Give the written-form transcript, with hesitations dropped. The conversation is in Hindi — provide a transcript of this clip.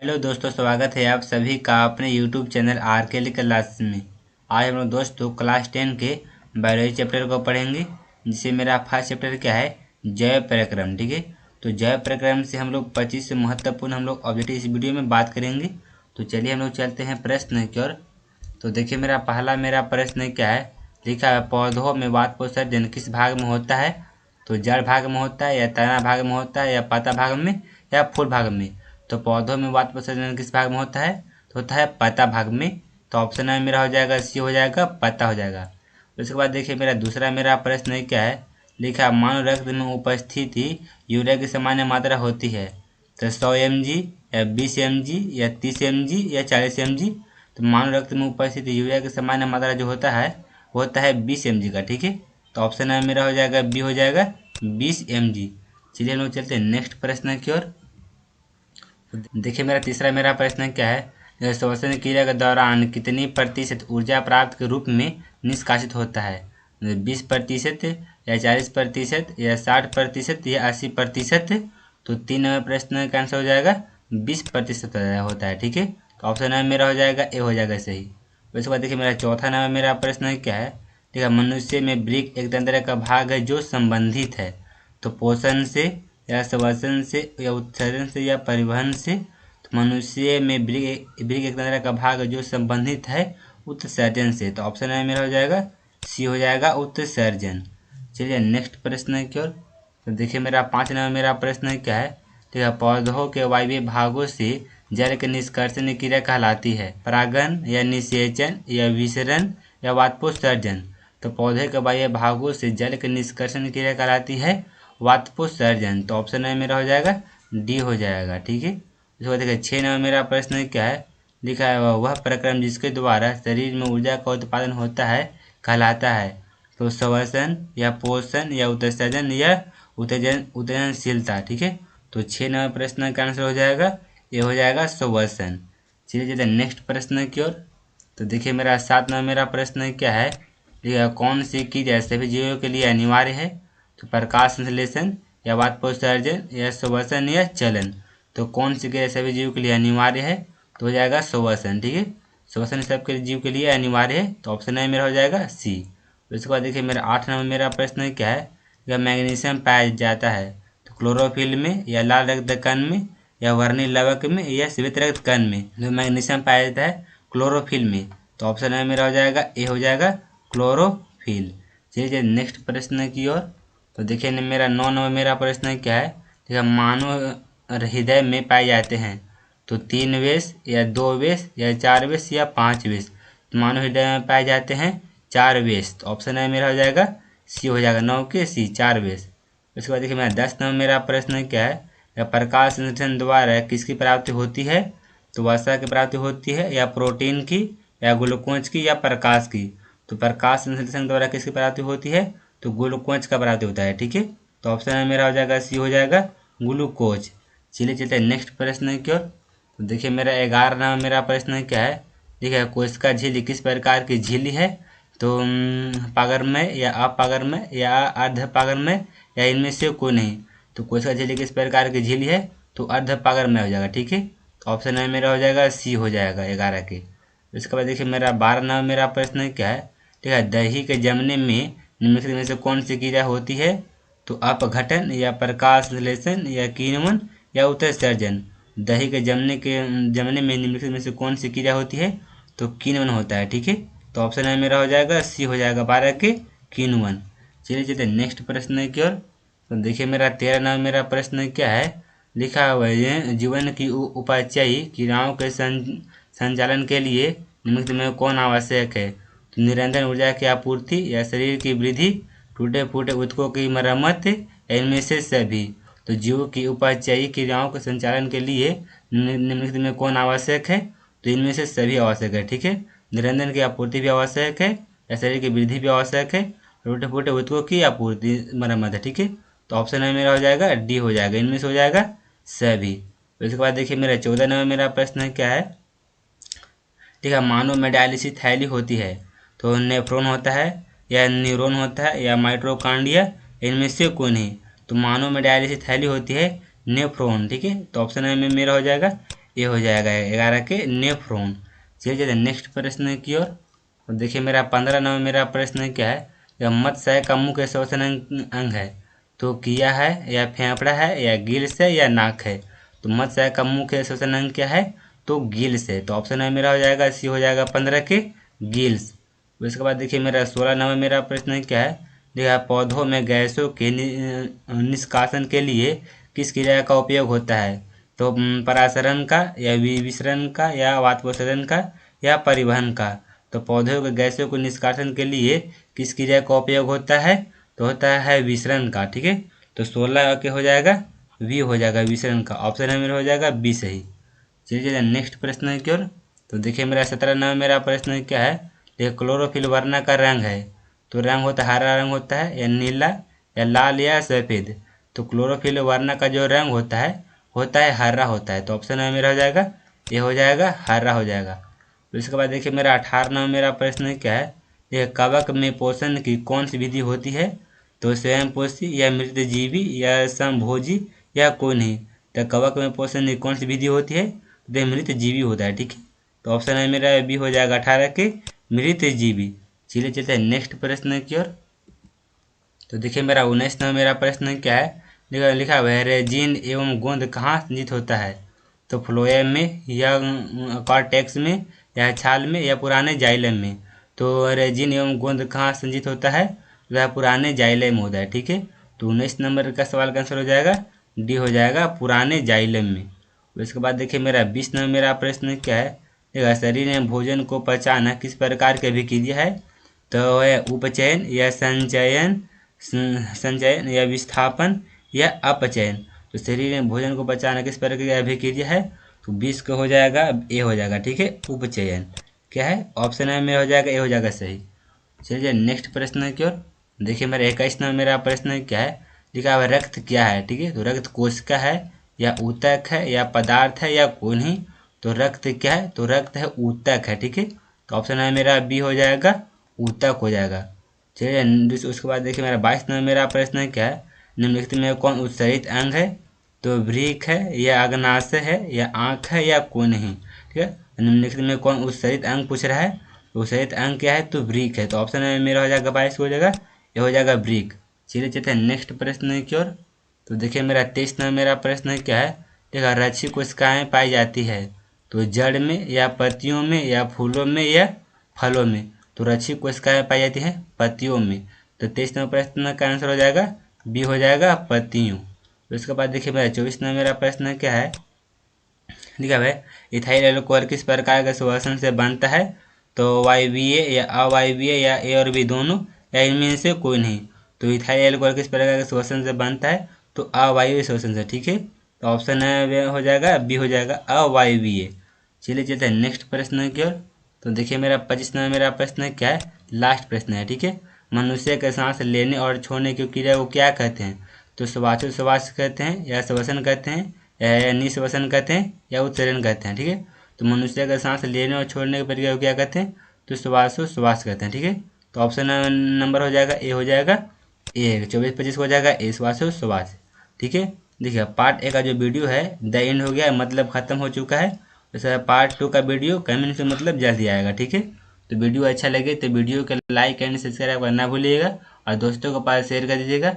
हेलो दोस्तों, स्वागत है आप सभी का अपने यूट्यूब चैनल आर के क्लास में। आज हम लोग दोस्तों क्लास 10 के बायोलॉजी चैप्टर को पढ़ेंगे, जिसे मेरा फर्स्ट चैप्टर क्या है, जैव प्रक्रम। ठीक है, तो जैव प्रक्रम से हम लोग 25 महत्वपूर्ण हम लोग ऑब्जेक्टिव इस वीडियो में बात करेंगे। तो चलिए हम लोग चलते हैं प्रश्न की ओर। तो देखिए मेरा पहला प्रश्न क्या है, लिखा है पौधों में वातपोषण किस भाग में होता है। तो जड़ भाग में होता है, या तना भाग में होता है, या पत्ता भाग में, या फूल भाग में। तो पौधों में वातपोषण किस भाग में होता है, तो होता है पत्ता भाग में। तो ऑप्शन में मेरा हो जाएगा सी, हो जाएगा पत्ता हो जाएगा। उसके बाद देखिए मेरा दूसरा प्रश्न क्या है, लिखा मानव रक्त में उपस्थिति यूरिया की सामान्य मात्रा होती है। तो 100 mg या 20 mg या 30 mg या 40 mg। तो मानव रक्त में उपस्थित यूरिया की सामान्य मात्रा जो होता है वो होता है 20 mg का। ठीक है, तो ऑप्शन में मेरा हो जाएगा बी, हो जाएगा 20 mg। चलिए हम लोग चलते हैं नेक्स्ट प्रश्न की ओर। देखिए मेरा तीसरा प्रश्न क्या है, श्वसन क्रिया के दौरान कितनी प्रतिशत ऊर्जा प्राप्त के रूप में निष्कासित होता है। 20% या 40% या 60% या 80%। तो 3 प्रश्न का आंसर हो जाएगा 20% होता है। ठीक है, तो ऑप्शन में मेरा हो जाएगा ए, हो जाएगा सही। उसके बाद देखिए मेरा चौथा प्रश्न क्या है, ठीक है, मनुष्य में वृक्क एक तंत्र का भाग है जो संबंधित है। तो पोषण से या श्वसन से या उत्सर्जन से या परिवहन से। तो मनुष्य में वृक्क एक तंत्र का भाग है जो संबंधित है उत्सर्जन से। तो ऑप्शन में मेरा हो जाएगा सी, हो जाएगा उत्सर्जन। चलिए नेक्स्ट प्रश्न की ओर। तो देखिए मेरा 5 प्रश्न क्या है, ठीक है, पौधों के वायवीय भागों से जल के निष्कर्षण क्रिया कहलाती है, परागण या निषेचन या विसरण या वाष्पोत्सर्जन। तो पौधे के वायवीय भागों से जल के निष्कर्षण क्रिया कहलाती है वाष्पोत्सर्जन। तो ऑप्शन में मेरा हो जाएगा डी, हो जाएगा। ठीक है, इसके बाद देखिए 6 प्रश्न क्या है, लिखा है वह प्रक्रम जिसके द्वारा शरीर में ऊर्जा का उत्पादन होता है कहलाता है। तो श्वसन या पोषण या उत्सर्जन या उत्तेजनशीलता। ठीक है, तो 6 प्रश्न का आंसर हो जाएगा ये, हो जाएगा श्वसन। चलिए चलिए नेक्स्ट प्रश्न की ओर। तो देखिए मेरा 7 प्रश्न क्या है, यह कौन सी क्रिया सभी जीवों के लिए अनिवार्य है। तो प्रकाश संश्लेषण या वाष्पोत्सर्जन या श्वसन या चलन। तो कौन सी क्रिया सभी जीव के लिए अनिवार्य है, तो हो जाएगा श्वसन। ठीक है, श्वसन सबके जीव के लिए अनिवार्य है। तो ऑप्शन में मेरा हो जाएगा सी। उसके बाद देखिए मेरा 8 प्रश्न क्या है, यह मैग्नीशियम पाया जाता है तो क्लोरोफिल में या लाल रक्त कण में या वर्णीय लवक में या श्वेत रक्त कण में। जो मैग्नीशियम पाया जाता है क्लोरोफिल में। तो ऑप्शन में मेरा हो जाएगा ए, हो जाएगा क्लोरोफिल। चलिए नेक्स्ट प्रश्न की ओर। तो देखिए मेरा 9 प्रश्न क्या है, ठीक है, मानव हृदय में पाए जाते हैं तो 3 वेश या 2 वेश या 4 वेश या 5 वेश। तो मानव हृदय में पाए जाते हैं 4 वेश। तो ऑप्शन में मेरा हो जाएगा सी, हो जाएगा 9 के सी, 4 वेश। उसके बाद देखिए मेरा 10 प्रश्न क्या है, या प्रकाश संश्लेषण द्वारा किसकी प्राप्ति होती है। तो वसा की प्राप्ति होती है, या प्रोटीन की, या ग्लूकोज की, या प्रकाश की। तो प्रकाश संश्लेषण द्वारा किसकी प्राप्ति होती है, तो ग्लूकोज का प्राप्ति होता है। ठीक है, तो ऑप्शन में मेरा हो जाएगा सी, हो जाएगा ग्लूकोज। चलिए चलते हैं नेक्स्ट प्रश्न की ओर। तो देखिए मेरा 11 प्रश्न क्या है, देखिए कोशिका झिल्ली किस प्रकार की झिल्ली है। तो पागरमय या अपागरमय या अर्धपागरमय या इनमें से कोई नहीं। तो कोशिका झिल्ली किस प्रकार की झिल्ली है, तो अर्धपागरमय हो जाएगा। ठीक है, तो ऑप्शन में मेरा हो जाएगा सी, हो जाएगा 11 के। उसके बाद देखिए मेरा 12 प्रश्न क्या है, ठीक है, दही के जमने में निम्नलिखित में से कौन सी क्रिया होती है। तो अपघटन या प्रकाश संश्लेषण या किण्वन या उत्सर्जन। दही के जमने में निम्नलिखित में से कौन सी क्रिया होती है, तो किण्वन होता है। ठीक है, तो ऑप्शन में मेरा हो जाएगा सी, हो जाएगा 12 के किण्वन। चलिए चलिए नेक्स्ट प्रश्न की ओर। तो देखिए मेरा 13 प्रश्न क्या है, लिखा हुआ है जीवन की उपाचायी क्रियाओं के संचालन के लिए निम्नलिखित में कौन आवश्यक है। तो निरंतर ऊर्जा की आपूर्ति या शरीर की वृद्धि, टूटे फूटे ऊतकों की मरम्मत, इनमें से सभी। तो जीव की उपाचायी क्रियाओं के संचालन के लिए निम्नलिखित में कौन आवश्यक है, तो इनमें से सभी आवश्यक है। ठीक है, निरंजन की आपूर्ति भी आवश्यक है, या शरीर की वृद्धि भी आवश्यक है, टूटे फूटे ऊतकों की आपूर्ति मरम्मत है। ठीक है, तो ऑप्शन में मेरा हो जाएगा डी, हो जाएगा, इनमें से हो जाएगा सभी। उसके बाद देखिए मेरा 14 प्रश्न क्या है, ठीक है, मानव में डायलिसिस थैली होती है तो नेफ्रॉन होता है, या न्यूरॉन होता है, या माइटोकॉन्ड्रिया, इनमें से कोई नहीं। तो मानव में डायलिसिस थैली होती है नेफ्रॉन। ठीक है, तो ऑप्शन में मेरा हो जाएगा ये हो जाएगा 11 के नेफ्रॉन। चलिए नेक्स्ट प्रश्न की ओर। तो देखिए मेरा 15 नंबर मेरा प्रश्न क्या है, यह मत्स्य का मुख्य श्वसन अंग है, तो किया है या फेफड़ा है या गिल्स है या नाक है। तो मत्स्य का मुख्य श्वसन अंग क्या है, तो गिल्स है। तो ऑप्शन है मेरा हो जाएगा सी हो जाएगा 15 के गिल्स। उसके बाद देखिए मेरा 16 नंबर मेरा प्रश्न क्या है, देखिए पौधों में गैसों के निष्कासन के लिए किस क्रिया का उपयोग होता है। तो परासरण का या विसरण का या वाष्पोत्सर्जन का या परिवहन का। तो पौधों के गैसों को निष्कासन के लिए किस क्रिया का उपयोग होता है, तो होता है विसरण का। ठीक है, तो 16 के हो जाएगा वी हो जाएगा विसरण का। ऑप्शन है मेरा हो जाएगा बी सही। चलिए नेक्स्ट प्रश्न की ओर। तो देखिए मेरा 17 नंबर मेरा प्रश्न क्या है, देखिए क्लोरोफिल वर्ण का रंग है, तो रंग होता है हरा रंग होता है या नीला या लाल या सफ़ेद। तो क्लोरोफिल वर्ण का जो रंग होता है हरा होता है। तो ऑप्शन है मेरा हो जाएगा ये हो जाएगा हरा हो जाएगा। तो इसके बाद देखिए मेरा 18 नंबर मेरा प्रश्न क्या है, देखिए कवक में पोषण की कौन सी विधि होती है। तो स्वयं पोषी या मृतजीवी या समभोजी या कोई नहीं। तो कवक में पोषण की कौन सी विधि होती है, तो मृतजीवी होता है। ठीक है, तो ऑप्शन है मेरा बी हो जाएगा 18 के मृतजीवी। चलिए चलते हैं नेक्स्ट प्रश्न की ओर। तो देखिए मेरा 19 नंबर मेरा प्रश्न क्या है, लिखा हुआ है रेजिन एवं गोंद कहाँ संचित होता है। तो फ्लोएम में या कॉर्टेक्स में या छाल में या पुराने जाइलम में। तो रेजिन एवं गोंद कहाँ संचित होता है, वह पुराने जाइलम में होता है। ठीक है, तो 19 नंबर का सवाल का आंसर हो जाएगा डी हो जाएगा पुराने जाइलम में। उसके बाद देखिए मेरा 20 नंबर मेरा प्रश्न क्या है, देखा शरीर में भोजन को पचाना किस प्रकार की अभिक्रिया है। तो है उपचयन या संचयन या विस्थापन या अपचयन। तो शरीर में भोजन को पचाना किस प्रकार की अभिक्रिया है, तो 20 का हो जाएगा ए हो जाएगा। ठीक है, उपचयन क्या है, ऑप्शन है में हो जाएगा ए हो जाएगा सही। चलिए नेक्स्ट प्रश्न की ओर। देखिए मेरा 21 नंबर मेरा प्रश्न क्या है, लिखा हुआ रक्त क्या है। ठीक है, तो रक्त कोशिका है या ऊतक है या पदार्थ है या कोई नहीं। तो रक्त क्या है, तो रक्त है ऊतक है। ठीक है, तो ऑप्शन है मेरा बी हो जाएगा ऊतक हो जाएगा। चलिए उसके बाद देखिए मेरा 22 नंबर मेरा प्रश्न क्या है, निम्नलिखित में कौन उत्सर्जित अंग है। तो वृक्क है या अग्नाशय है या आँख है या कोई नहीं। ठीक है, निम्नलिखित में कौन उत्सर्जित अंग पूछ रहा है, तो उत्सर्जित अंग क्या है, तो वृक्क है। तो ऑप्शन में मेरा हो जाएगा 22 हो जाएगा ये हो जाएगा वृक्क। चलिए चलते हैं नेक्स्ट प्रश्न की ओर। तो देखिए मेरा 23 नंबर मेरा प्रश्न क्या है, देखा रक्षी कोशिकाएं पाई जाती है। तो जड़ में या पत्तियों में या फूलों में या फलों में। तो रक्षी कोशिकाएं पाई जाती है पत्तियों में। तो 23 नंबर प्रश्न का आंसर हो जाएगा बी हो जाएगा पत्तियों। उसके बाद देखिए मेरा 24 नंबर मेरा प्रश्न क्या है, लिखा है इथाइल एल्कोहल किस प्रकार के श्वसन से बनता है। तो वायवीय या अवायवीय या ए और बी दोनों या इनमें से कोई नहीं। तो इथाइल एल्कोहल किस प्रकार के श्वसन से बनता है, तो अवायवीय श्वसन से। ठीक है, तो ऑप्शन है हो जाएगा बी हो जाएगा अवायवीय। चलिए चलते हैं नेक्स्ट प्रश्न की ओर। तो देखिए मेरा 25 नंबर मेरा प्रश्न क्या है, लास्ट प्रश्न है। ठीक है, मनुष्य के सांस लेने और छोड़ने की क्रिया को क्या कहते हैं। तो श्वासोच्छ्वास कहते हैं या श्वसन कहते हैं या निश्वसन कहते हैं या उत्सर्जन कहते हैं। ठीक है, तो मनुष्य का सांस लेने और छोड़ने की प्रक्रिया को क्या कहते हैं, तो श्वासोच्छ्वास कहते हैं। ठीक है, तो ऑप्शन नंबर हो जाएगा ए हो जाएगा ए 24-25 हो जाएगा ए श्वासोच्छ्वास। ठीक है, देखिए पार्ट ए का जो वीडियो है द एंड हो गया, मतलब खत्म हो चुका है। जैसे पार्ट 2 का वीडियो कमेंट से मतलब जल्दी आएगा। ठीक है, तो वीडियो अच्छा लगे तो वीडियो को लाइक एंड सब्सक्राइब करना भूलिएगा और दोस्तों के पास शेयर कर दीजिएगा